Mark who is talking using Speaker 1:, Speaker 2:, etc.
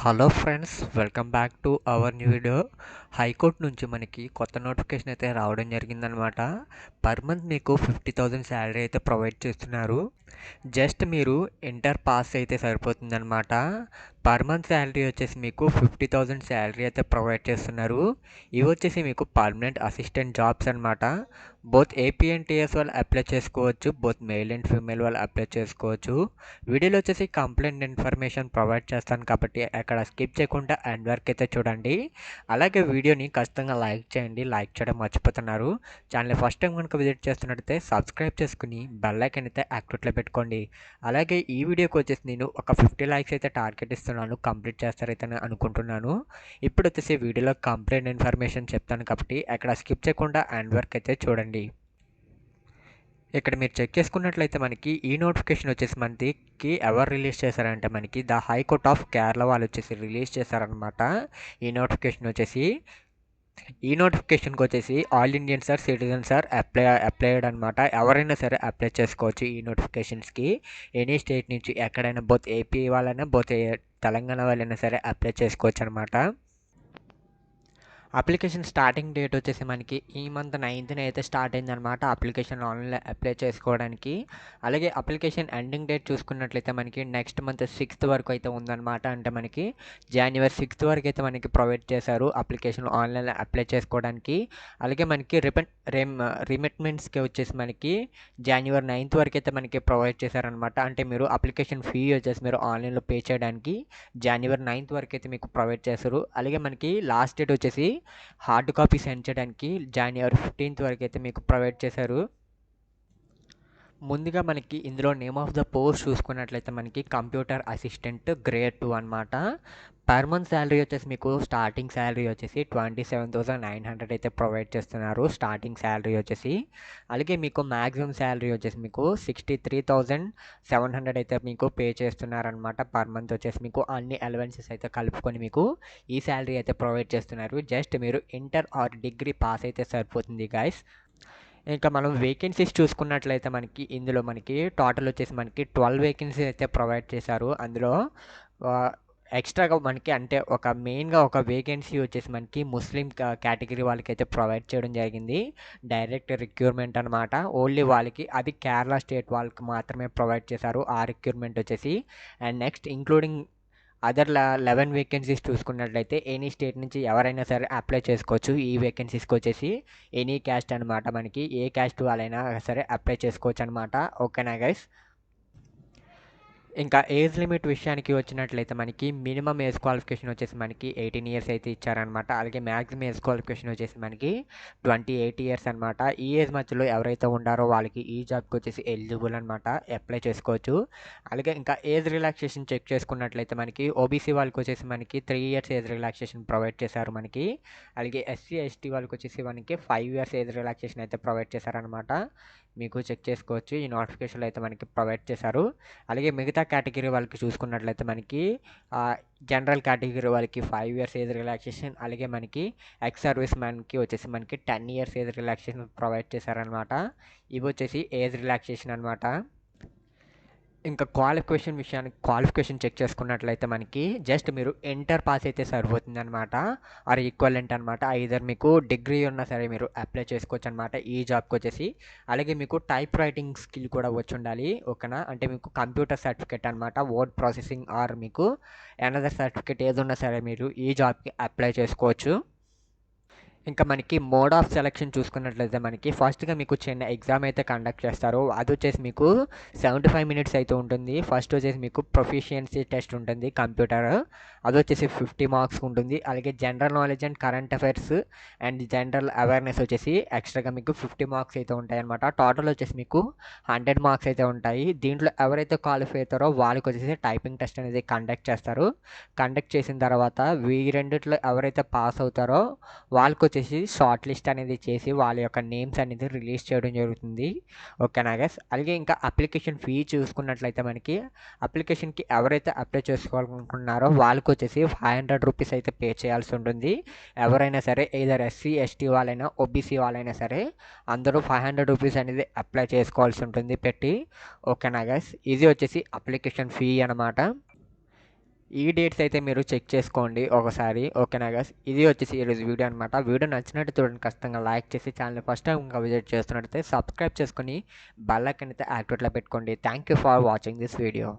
Speaker 1: Hello friends, welcome back to our new video. High court నుంచి మనకి కొత్త నోటిఫికేషన్ అయితే రావడం జరిగిందనమాట. పర్ మంత్ మీకు 50,000 శాలరీ అయితే ప్రొవైడ్ చేస్తున్నారు. జస్ట్ మీరు ఇంటర్ పాస్ అయితే సరిపోతుందనమాట. పర్ మంత్ శాలరీ వచ్చేసి మీకు 50,000 శాలరీ అయితే ప్రొవైడ్ చేస్తున్నారు. ఇవి వచ్చేసి మీకు పర్మనెంట్ అసిస్టెంట్ జాబ్స్ అనమాట. బోత్ ఏపీ అండ్ టీఎస్ వాళ్ళు అప్లై చేసుకోవచ్చు, బోత్ మేల్ అండ్ ఫీమేల్ వాళ్ళు అప్లై చేసుకోవచ్చు. వీడియోలో వచ్చేసి కంప్లైంట్ ఇన్ఫర్మేషన్ ప్రొవైడ్ చేస్తాను కాబట్టి అక్కడ స్కిప్ చేయకుండా ఎండ్ వరకు అయితే చూడండి. అలాగే వీడియోని ఖచ్చితంగా లైక్ చేయండి, లైక్ చేయడం మర్చిపోతున్నారు. ఛానల్ ఫస్ట్ టైం కనుక విజిట్ చేస్తున్నట్టయితే సబ్స్క్రైబ్ చేసుకుని బెల్ ఐకాన్ అయితే యాక్టివేట్లో పెట్టుకోండి. అలాగే ఈ వీడియోకి వచ్చేసి నేను ఒక 50 లైక్స్ అయితే టార్గెట్ ఇస్తున్నాను, కంప్లీట్ చేస్తారైతే అనుకుంటున్నాను. ఇప్పుడు వచ్చేసి వీడియోలో కంప్లైంట్ ఇన్ఫర్మేషన్ చెప్తాను కాబట్టి అక్కడ స్కిప్ చేయకుండా ఎండ్ వరకు అయితే చూడండి. ఇక్కడ మీరు చెక్ చేసుకున్నట్లయితే మనకి ఈ నోటిఫికేషన్ వచ్చేసి మనకి ఎవరు రిలీజ్ చేశారంటే మనకి ద హైకోర్ట్ ఆఫ్ కేరళ వాళ్ళు వచ్చేసి రిలీజ్ చేశారనమాట. ఈ నోటిఫికేషన్ వచ్చేసి ఈ నోటిఫికేషన్కి వచ్చేసి all Indians are citizens are applied అనమాట. ఎవరైనా సరే అప్లై చేసుకోవచ్చు ఈ నోటిఫికేషన్స్కి. ఎనీ స్టేట్ నుంచి ఎక్కడైనా బోత్ ఏపీ వాళ్ళైనా బోత్ తెలంగాణ వాళ్ళైనా సరే అప్లై చేసుకోవచ్చు అనమాట. అప్లికేషన్ స్టార్టింగ్ డేట్ వచ్చేసి మనకి ఈ మంత్ 9th అయితే స్టార్ట్ అయిందనమాట అప్లికేషన్ ఆన్లైన్లో అప్లై చేసుకోవడానికి. అలాగే అప్లికేషన్ ఎండింగ్ డేట్ చూసుకున్నట్లయితే మనకి నెక్స్ట్ మంత్ 6th వరకు అయితే ఉందన్నమాట. అంటే మనకి January 6th వరకు అయితే మనకి ప్రొవైడ్ చేశారు అప్లికేషన్ ఆన్లైన్లో అప్లై చేసుకోవడానికి. అలాగే మనకి రిమిట్మెంట్స్కి వచ్చేసి మనకి January 9th వరకు అయితే మనకి ప్రొవైడ్ చేశారనమాట. అంటే మీరు అప్లికేషన్ ఫీ వచ్చేసి మీరు ఆన్లైన్లో పే చేయడానికి January 9th వరకు అయితే మీకు ప్రొవైడ్ చేస్తారు. అలాగే మనకి లాస్ట్ డేట్ వచ్చేసి హార్డ్ కాపీ సెండ్ చేయడానికి January 15th వరకు అయితే మీకు ప్రొవైడ్ చేశారు. ముందుగా మనకి ఇందులో నేమ్ ఆఫ్ ద పోస్ట్ చూసుకున్నట్లయితే మనకి కంప్యూటర్ అసిస్టెంట్ గ్రేడ్ 2 అనమాట. పర్ మంత్ శాలరీ వచ్చేసి మీకు స్టార్టింగ్ శాలరీ వచ్చేసి 27,900 అయితే ప్రొవైడ్ చేస్తున్నారు స్టార్టింగ్ శాలరీ వచ్చేసి. అలాగే మీకు మ్యాక్సిమం శాలరీ వచ్చేసి మీకు 63,700 అయితే మీకు పే చేస్తున్నారనమాట. పర్ మంత్ వచ్చేసి మీకు అన్ని అలవెన్సెస్ అయితే కలుపుకొని మీకు ఈ శాలరీ అయితే ప్రొవైడ్ చేస్తున్నారు. జస్ట్ మీరు ఇంటర్ ఆర్ డిగ్రీ పాస్ అయితే సరిపోతుంది గైస్. ఇంకా మనం వేకెన్సీస్ చూసుకున్నట్లయితే మనకి ఇందులో మనకి టోటల్ వచ్చేసి మనకి 12 వేకెన్సీ అయితే ప్రొవైడ్ చేశారు. అందులో ఎక్స్ట్రాగా మనకి అంటే ఒక మెయిన్గా ఒక వేకెన్సీ వచ్చేసి మనకి ముస్లిం కేటగిరీ వాళ్ళకి అయితే ప్రొవైడ్ చేయడం జరిగింది. డైరెక్ట్ రిక్రూట్మెంట్ అనమాట. ఓన్లీ వాళ్ళకి అది కేరళ స్టేట్ వాళ్ళకి మాత్రమే ప్రొవైడ్ చేశారు ఆ రిక్రూట్మెంట్ వచ్చేసి. And next including other 11 vacancies చూసుకున్నట్లయితే ఎనీ స్టేట్ నుంచి ఎవరైనా సరే అప్లై చేసుకోవచ్చు. ఈ వేకెన్సీస్కి వచ్చేసి ఎనీ క్యాస్ట్ అనమాట. మనకి ఏ క్యాస్ట్ వాళ్ళైనా సరే అప్లై చేసుకోవచ్చు అనమాట. ఓకేనా గైస్. ఇంకా ఏజ్ లిమిట్ విషయానికి వచ్చినట్లయితే మనకి మినిమం ఏజ్ క్వాలిఫికేషన్ వచ్చేసి మనకి 18 ఇయర్స్ అయితే ఇచ్చారనమాట. అలాగే మ్యాక్సిమం ఏజ్ క్వాలిఫికేషన్ వచ్చేసి మనకి 28 ఇయర్స్ అనమాట. ఈ ఏజ్ మధ్యలో ఎవరైతే ఉండారో వాళ్ళకి ఈ జాబ్కి వచ్చేసి ఎలిజిబుల్ అనమాట, అప్లై చేసుకోవచ్చు. అలాగే ఇంకా ఏజ్ రిలాక్సేషన్ చెక్ చేసుకున్నట్లయితే మనకి ఓబీసీ వాళ్ళకి వచ్చేసి మనకి 3 ఇయర్స్ ఏజ్ రిలాక్సేషన్ ప్రొవైడ్ చేశారు మనకి. అలాగే ఎస్సీ ఎస్టీ వాళ్ళకి వచ్చేసి మనకి 5 ఇయర్స్ ఏజ్ రిలాక్సేషన్ అయితే ప్రొవైడ్ చేశారనమాట. మీకు చెక్ చేసుకోవచ్చు, ఈ నోటిఫికేషన్లో అయితే మనకి ప్రొవైడ్ చేశారు. అలాగే మిగతా కేటగిరీ వాళ్ళకి చూసుకున్నట్లయితే మనకి జనరల్ కేటగిరీ వాళ్ళకి 5 ఇయర్స్ ఏజ్ రిలాక్సేషన్, అలాగే మనకి ఎక్స్ సర్వీస్ మ్యాన్కి వచ్చేసి మనకి 10 ఇయర్స్ ఏజ్ రిలాక్సేషన్ ప్రొవైడ్ చేశారనమాట. ఇవి వచ్చేసి ఏజ్ రిలాక్సేషన్ అనమాట. ఇంకా క్వాలిఫికేషన్ చెక్ చేసుకున్నట్లయితే మనకి జస్ట్ మీరు ఇంటర్ పాస్ అయితే సరిపోతుంది అనమాట, ఆర్ ఈక్వలెంట్ అనమాట. ఐదర్ మీకు డిగ్రీ ఉన్నా సరే మీరు అప్లై చేసుకోవచ్చు అనమాట ఈ జాబ్కి వచ్చేసి. అలాగే మీకు టైప్ రైటింగ్ స్కిల్ కూడా వచ్చి ఉండాలి. ఓకేనా. అంటే మీకు కంప్యూటర్ సర్టిఫికేట్ అనమాట, వర్డ్ ప్రాసెసింగ్ ఆర్ మీకు అనదర్ సర్టిఫికేట్ ఏది ఉన్నా సరే మీరు ఈ జాబ్కి అప్లై చేసుకోవచ్చు. ఇంకా మనకి మోడ్ ఆఫ్ సెలెక్షన్ చూసుకున్నట్లయితే మనకి ఫస్ట్గా మీకు చిన్న ఎగ్జామ్ అయితే కండక్ట్ చేస్తారు. అది వచ్చేసి మీకు 75 మినిట్స్ అయితే ఉంటుంది. ఫస్ట్ వచ్చేసి మీకు ప్రొఫిషియన్సీ టెస్ట్ ఉంటుంది కంప్యూటర్, అది వచ్చేసి 50 మార్క్స్ ఉంటుంది. అలాగే general knowledge and current affairs and general awareness వచ్చేసి ఎక్స్ట్రాగా మీకు 50 మార్క్స్ అయితే ఉంటాయి అనమాట. టోటల్ వచ్చేసి మీకు 100 మార్క్స్ అయితే ఉంటాయి. దీంట్లో ఎవరైతే క్వాలిఫై అవుతారో వాళ్ళకి వచ్చేసి టైపింగ్ టెస్ట్ అనేది కండక్ట్ చేస్తారు. కండక్ట్ చేసిన తర్వాత ఈ రెండిట్లో ఎవరైతే పాస్ అవుతారో వాళ్ళకి వచ్చేసి షార్ట్ లిస్ట్ అనేది చేసి వాళ్ళ యొక్క నేమ్స్ అనేది రిలీజ్ చేయడం జరుగుతుంది. ఓకేనా గైస్. అలాగే ఇంకా అప్లికేషన్ ఫీ చూసుకున్నట్లయితే మనకి అప్లికేషన్కి ఎవరైతే అప్లై చేసుకోవాలనుకుంటున్నారో వాళ్ళకి వచ్చేసి 500 రూపీస్ అయితే పే చేయాల్సి ఉంటుంది. ఎవరైనా సరే ఏదర్ ఎస్సీ ఎస్టీ వాళ్ళైనా ఓబీసీ వాళ్ళైనా సరే అందరూ 500 రూపీస్ అనేది అప్లై చేసుకోవాల్సి ఉంటుంది పెట్టి. ఓకేనా గైస్. ఇది వచ్చేసి అప్లికేషన్ ఫీ అనమాట. ఈ డేట్స్ అయితే మీరు చెక్ చేసుకోండి ఒకసారి. ఓకేనా గైస్? ఇది వచ్చేసి ఈరోజు వీడియో అనమాట. వీడియో నచ్చినట్టు చూడండి, ఖచ్చితంగా లైక్ చేసి ఛానల్‌ని ఫస్ట్ టైం ఇంకా విజిట్ చేస్తున్నట్టయితే సబ్స్క్రైబ్ చేసుకొని బెల్ ఐకాన్ అయితే యాక్టివేట్లో పెట్టుకోండి. Thank you for watching this video.